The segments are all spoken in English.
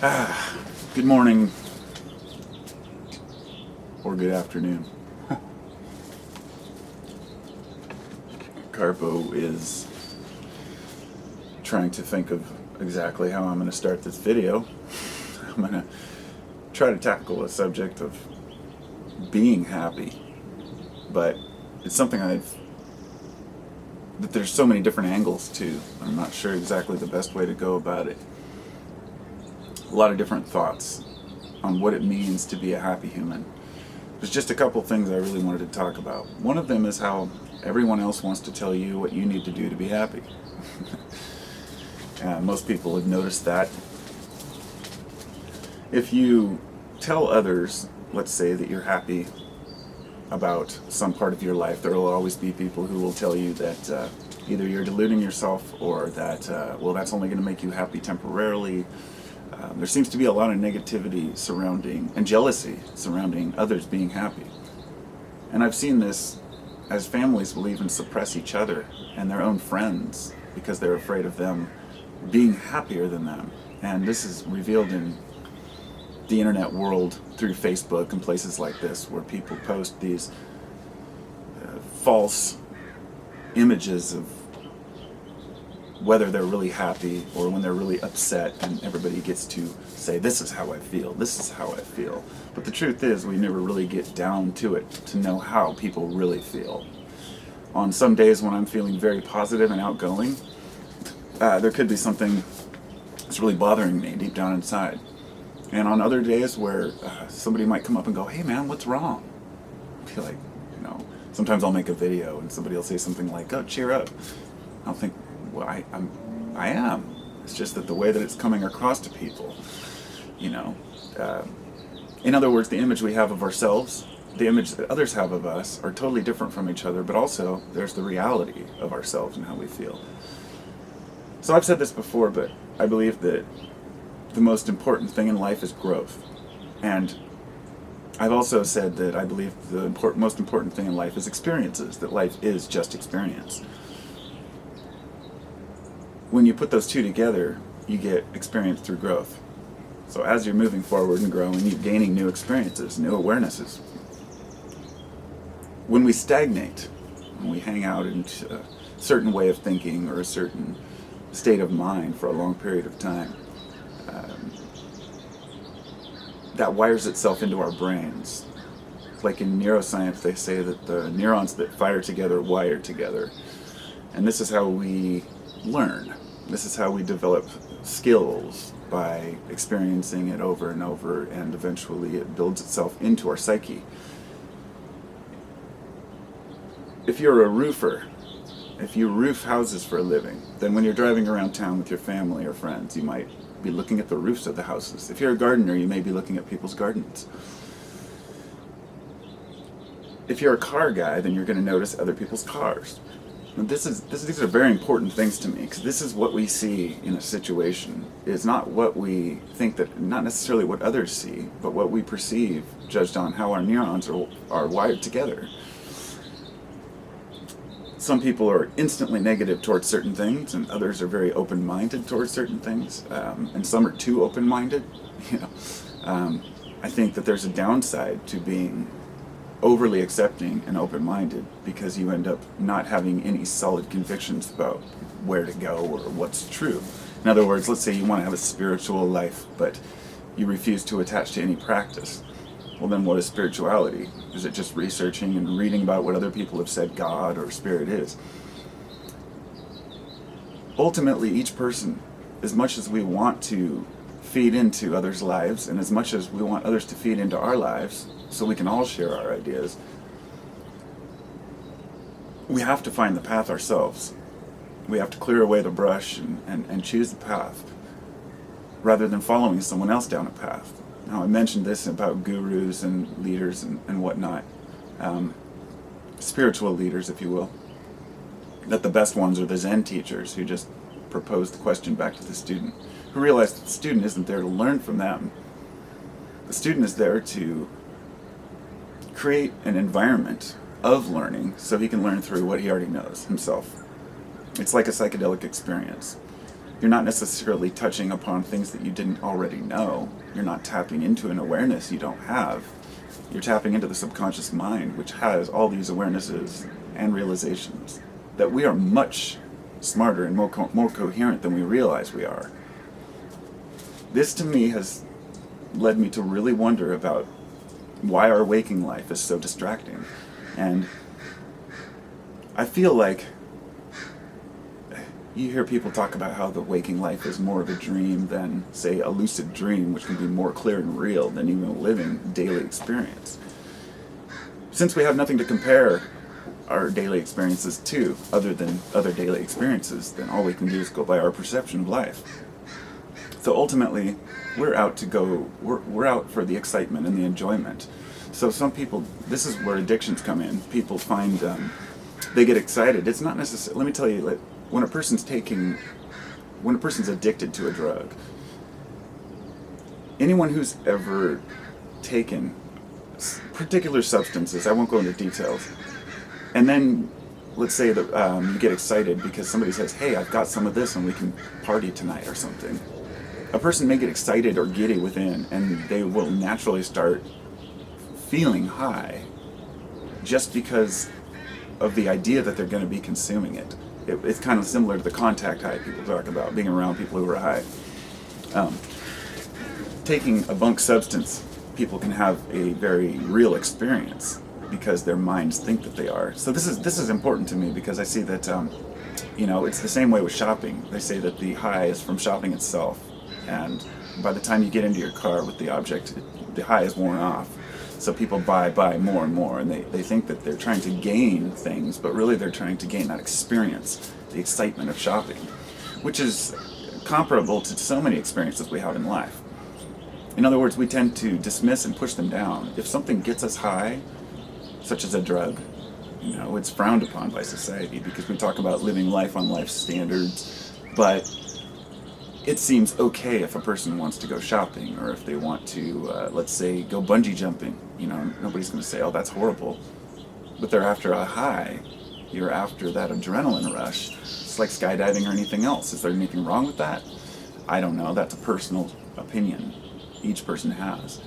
Good morning or good afternoon. Carpo is trying to think of exactly how I'm going to start this video. I'm going to try to tackle a subject of being happy, but it's something that there's so many different angles to. I'm not sure exactly the best way to go about it. A lot of different thoughts on what it means to be a happy human. There's just a couple things I really wanted to talk about. One of them is how everyone else wants to tell you what you need to do to be happy. Most people have noticed that. If you tell others, let's say, that you're happy about some part of your life, there will always be people who will tell you that either you're deluding yourself or that, well, that's only going to make you happy temporarily. There seems to be a lot of negativity surrounding and jealousy surrounding others being happy. And I've seen this as families will even suppress each other and their own friends because they're afraid of them being happier than them. And this is revealed in the internet world through Facebook and places like this, where people post these false images of whether they're really happy or when they're really upset, and everybody gets to say, this is how I feel, this is how I feel. But the truth is, we never really get down to it to know how people really feel. On some days when I'm feeling very positive and outgoing, there could be something that's really bothering me deep down inside. And on other days where somebody might come up and go, hey man, what's wrong? I feel like, sometimes I'll make a video and somebody will say something like, oh, cheer up. I'll think, well, I am. It's just that the way that it's coming across to people, in other words, the image we have of ourselves, the image that others have of us are totally different from each other, but also there's the reality of ourselves and how we feel. So I've said this before, but I believe that the most important thing in life is growth. And I've also said that I believe the most important thing in life is experiences, that life is just experience. When you put those two together, you get experience through growth. So as you're moving forward and growing, you're gaining new experiences, new awarenesses. When we stagnate, when we hang out in a certain way of thinking or a certain state of mind for a long period of time, that wires itself into our brains. Like in neuroscience, they say that the neurons that fire together wire together. And this is how we learn. This is how we develop skills, by experiencing it over and over, and eventually it builds itself into our psyche. If you're a roofer, if you roof houses for a living, then when you're driving around town with your family or friends, you might be looking at the roofs of the houses. If you're a gardener, you may be looking at people's gardens. If you're a car guy, then you're going to notice other people's cars. And these are very important things to me, because this is what we see in a situation. It's not what we think not necessarily what others see, but what we perceive, judged on how our neurons are wired together. Some people are instantly negative towards certain things, and others are very open-minded towards certain things, and some are too open-minded. I think that there's a downside to being overly accepting and open-minded, because you end up not having any solid convictions about where to go or what's true. In other words, let's say you want to have a spiritual life, but you refuse to attach to any practice. Well, then what is spirituality? Is it just researching and reading about what other people have said God or spirit is? Ultimately, each person, as much as we want to feed into others' lives, and as much as we want others to feed into our lives, so we can all share our ideas, we have to find the path ourselves. We have to clear away the brush and choose the path, rather than following someone else down a path. Now, I mentioned this about gurus and leaders and whatnot, spiritual leaders, if you will, that the best ones are the Zen teachers who just propose the question back to the student, who realize that the student isn't there to learn from them. The student is there to create an environment of learning so he can learn through what he already knows himself. It's like a psychedelic experience. You're not necessarily touching upon things that you didn't already know. You're not tapping into an awareness you don't have. You're tapping into the subconscious mind, which has all these awarenesses and realizations that we are much smarter and more coherent than we realize we are. This to me has led me to really wonder about why our waking life is so distracting. And I feel like you hear people talk about how the waking life is more of a dream than, say, a lucid dream, which can be more clear and real than even a living daily experience. Since we have nothing to compare our daily experiences to, other than other daily experiences, then all we can do is go by our perception of life. So ultimately, we're out for the excitement and the enjoyment. So some people, this is where addictions come in. People find, they get excited. It's not necessarily, let me tell you, like, when a person's addicted to a drug, anyone who's ever taken particular substances, I won't go into details, and then let's say that you get excited because somebody says, hey, I've got some of this and we can party tonight or something. A person may get excited or giddy within, and they will naturally start feeling high just because of the idea that they're going to be consuming it. It's kind of similar to the contact high people talk about, being around people who are high. Taking a bunk substance, people can have a very real experience because their minds think that they are. So this is important to me because I see that it's the same way with shopping. They say that the high is from shopping itself, and by the time you get into your car with the object, the high is worn off. So people buy more and more, and they think that they're trying to gain things, but really they're trying to gain that experience, the excitement of shopping, which is comparable to so many experiences we have in life. In other words, we tend to dismiss and push them down. If something gets us high, such as a drug, it's frowned upon by society because we talk about living life on life's standards, but it seems okay if a person wants to go shopping or if they want to, let's say, go bungee jumping. Nobody's going to say, oh, that's horrible. But they're after a high. You're after that adrenaline rush. It's like skydiving or anything else. Is there anything wrong with that? I don't know. That's a personal opinion each person has.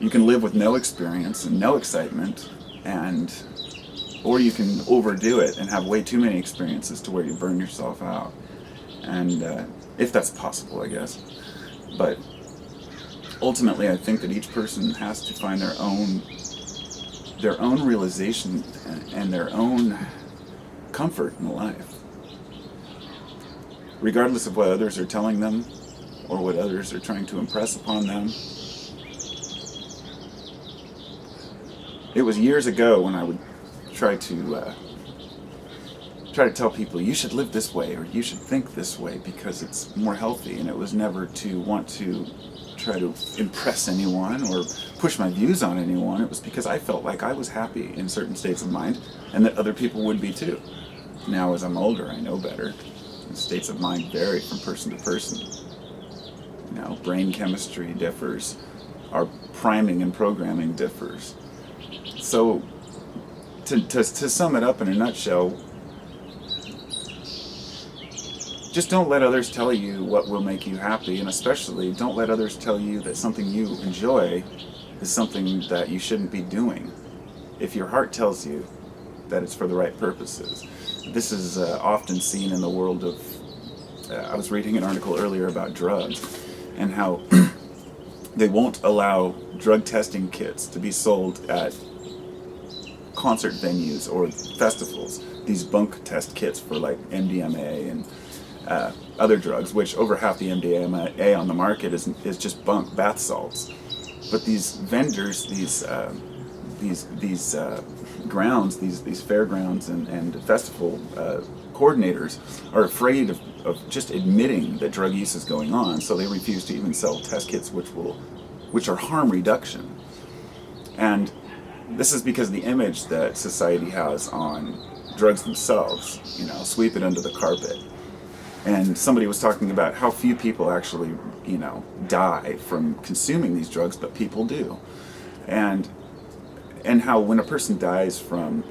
You can live with no experience and no excitement, or you can overdo it and have way too many experiences to where you burn yourself out. And if that's possible, I guess. But ultimately, I think that each person has to find their own realization and their own comfort in life, regardless of what others are telling them or what others are trying to impress upon them. It was years ago when I would try to tell people, you should live this way or you should think this way because it's more healthy, and it was never to want to try to impress anyone or push my views on anyone. It was because I felt like I was happy in certain states of mind and that other people would be too. Now as I'm older, I know better. The states of mind vary from person to person. Brain chemistry differs. Our priming and programming differs. So to sum it up in a nutshell, just don't let others tell you what will make you happy, and especially don't let others tell you that something you enjoy is something that you shouldn't be doing. If your heart tells you that it's for the right purposes. This is often seen in the world of, I was reading an article earlier about drugs and how they won't allow drug testing kits to be sold at concert venues or festivals. These bunk test kits for like MDMA and other drugs, which over half the MDMA on the market is just bunk bath salts. But these vendors, these grounds, these fairgrounds and festival coordinators are afraid of just admitting that drug use is going on, so they refuse to even sell test kits which are harm reduction. And this is because the image that society has on drugs themselves, sweep it under the carpet. And somebody was talking about how few people actually, die from consuming these drugs, but people do. And how when a person dies from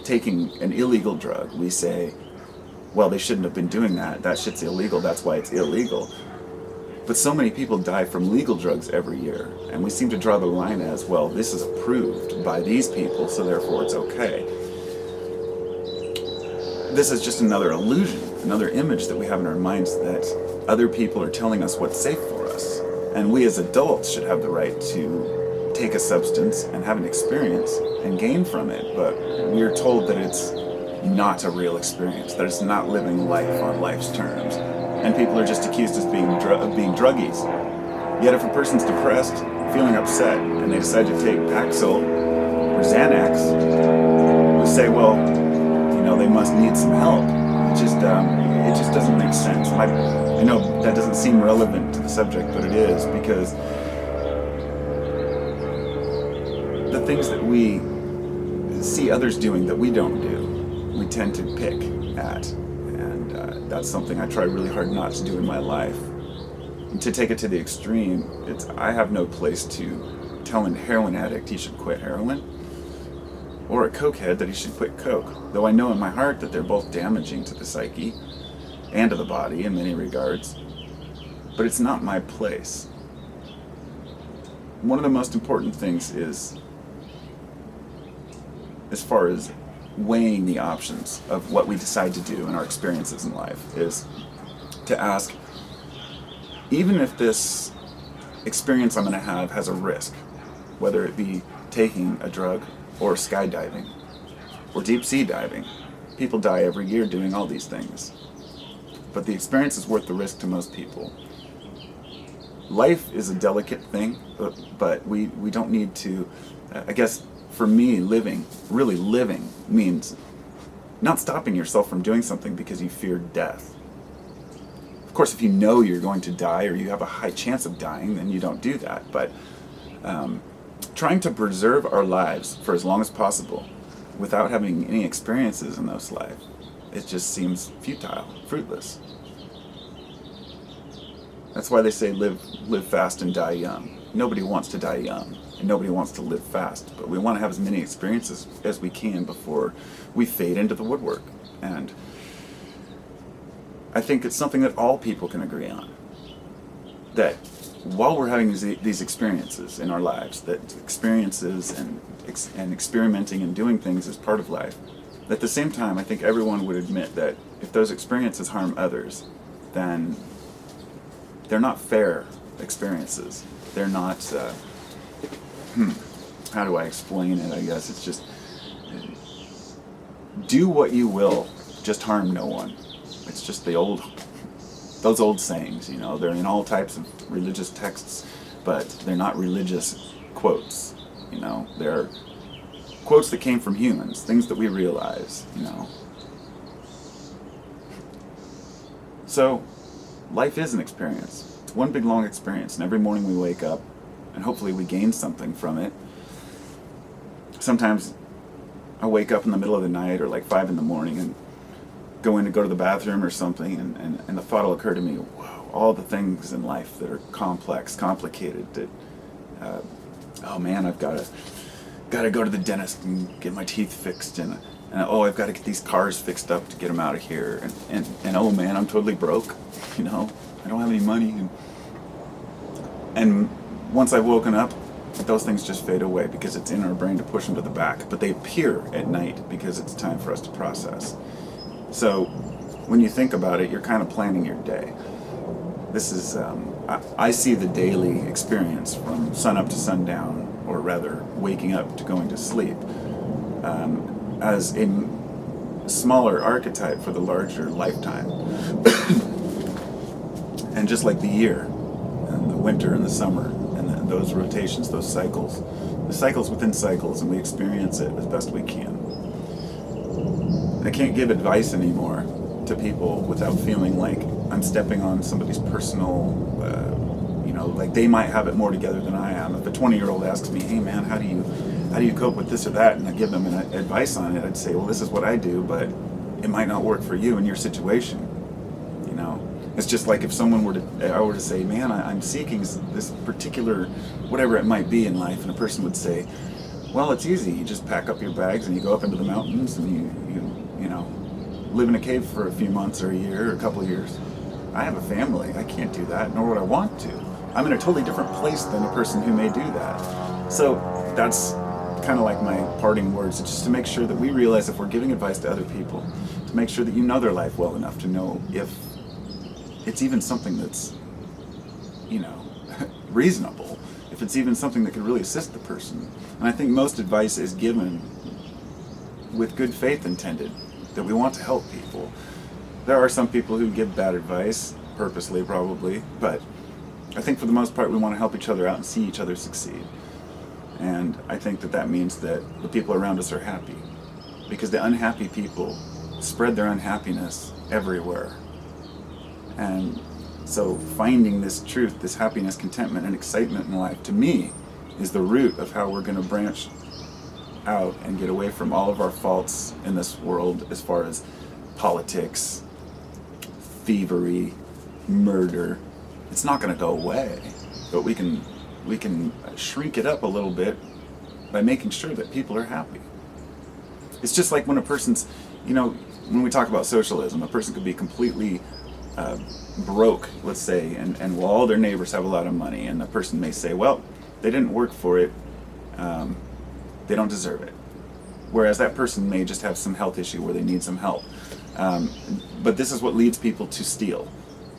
taking an illegal drug, we say, well, they shouldn't have been doing that. That shit's illegal. That's why it's illegal. But so many people die from legal drugs every year, and we seem to draw the line as, well, this is approved by these people, so therefore it's okay. This is just another illusion, another image that we have in our minds that other people are telling us what's safe for us. And we as adults should have the right to take a substance and have an experience and gain from it, but we're told that it's not a real experience, that it's not living life on life's terms. And people are just accused of being druggies. Yet if a person's depressed, feeling upset, and they decide to take Paxil or Xanax, we say, well, they must need some help. It just doesn't make sense. I know that doesn't seem relevant to the subject, but it is, because the things that we see others doing that we don't do, we tend to pick at. And that's something I try really hard not to do in my life. And to take it to the extreme, I have no place to tell a heroin addict he should quit heroin, or a cokehead that he should quit coke, though I know in my heart that they're both damaging to the psyche and to the body in many regards. But it's not my place. One of the most important things is, as far as weighing the options of what we decide to do in our experiences in life, is to ask, even if this experience I'm going to have has a risk, whether it be taking a drug or skydiving or deep sea diving. People die every year doing all these things. But the experience is worth the risk to most people. Life is a delicate thing, but we don't need to, I guess for me, really living, means not stopping yourself from doing something because you fear death. Of course, if you know you're going to die or you have a high chance of dying, then you don't do that. But trying to preserve our lives for as long as possible without having any experiences in those lives, it just seems futile, fruitless. That's why they say live fast and die young. Nobody wants to die young, and nobody wants to live fast, but we want to have as many experiences as we can before we fade into the woodwork. And I think it's something that all people can agree on, that while we're having these experiences in our lives, that experiences and experimenting and doing things is part of life, at the same time, I think everyone would admit that if those experiences harm others, then they're not fair experiences. They're not, how do I explain it, I guess? It's just, do what you will, just harm no one. It's just those old sayings, they're in all types of religious texts, but they're not religious quotes, they're quotes that came from humans, things that we realize, So, life is an experience. It's one big long experience, and every morning we wake up, and hopefully we gain something from it. Sometimes I wake up in the middle of the night, or like 5 in the morning, and go to the bathroom or something, and the thought will occur to me, wow, all the things in life that are complex, complicated, that, oh man, I've got to go to the dentist and get my teeth fixed, and I've got to get these cars fixed up to get them out of here, and oh man, I'm totally broke, I don't have any money, and once I've woken up, those things just fade away because it's in our brain to push them to the back, but they appear at night because it's time for us to process. So when you think about it, you're kind of planning your day. This is, I see the daily experience from sun up to sundown, or rather waking up to going to sleep, as a smaller archetype for the larger lifetime. And just like the year, and the winter and the summer, and those rotations, those cycles, the cycles within cycles, and we experience it as best we can. I can't give advice anymore to people without feeling like I'm stepping on somebody's personal, like they might have it more together than I am. If a 20-year-old asks me, hey man, how do you cope with this or that, and I give them advice on it, I'd say, well, this is what I do, but it might not work for you in your situation. It's just like if someone I were to say, man, I'm seeking this particular, whatever it might be in life, and a person would say, well, it's easy. You just pack up your bags and you go up into the mountains and you live in a cave for a few months or a year or a couple of years. I have a family. I can't do that, nor would I want to. I'm in a totally different place than a person who may do that. So that's kind of like my parting words, just to make sure that we realize if we're giving advice to other people, to make sure that you know their life well enough to know if it's even something that's, reasonable, if it's even something that could really assist the person. And I think most advice is given with good faith intended, that we want to help people. There are some people who give bad advice, purposely probably, but I think for the most part we want to help each other out and see each other succeed. And I think that means that the people around us are happy, because the unhappy people spread their unhappiness everywhere. And so finding this truth, this happiness, contentment, and excitement in life, to me, is the root of how we're going to branch out and get away from all of our faults in this world as far as politics, thievery, murder. It's not going to go away, but we can shrink it up a little bit by making sure that people are happy. It's just like when a person's, when we talk about socialism, a person could be completely broke, let's say, and while all their neighbors have a lot of money, and the person may say, well, they didn't work for it, they don't deserve it. Whereas that person may just have some health issue where they need some help. But this is what leads people to steal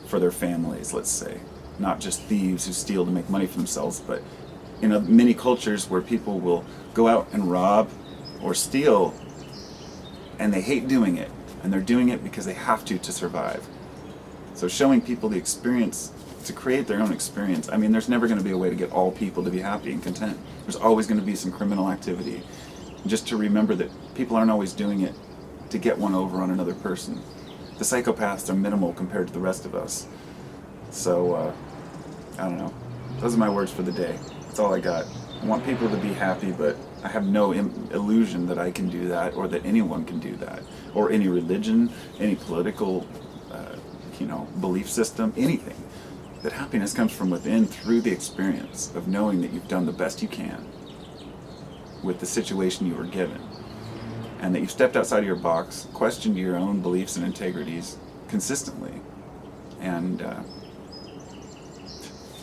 for their families, let's say. Not just thieves who steal to make money for themselves, but in many cultures where people will go out and rob or steal, and they hate doing it, and they're doing it because they have to survive. So showing people the experience to create their own experience. I mean, there's never going to be a way to get all people to be happy and content. There's always going to be some criminal activity. Just to remember that people aren't always doing it to get one over on another person. The psychopaths are minimal compared to the rest of us. So, I don't know. Those are my words for the day. That's all I got. I want people to be happy, but I have no illusion that I can do that, or that anyone can do that, or any religion, any political, belief system, anything. That happiness comes from within through the experience of knowing that you've done the best you can with the situation you were given, and that you've stepped outside of your box, questioned your own beliefs and integrities consistently, and I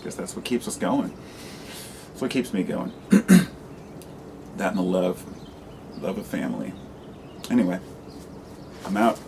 guess that's what keeps us going. That's what keeps me going. That and the love of family. Anyway, I'm out.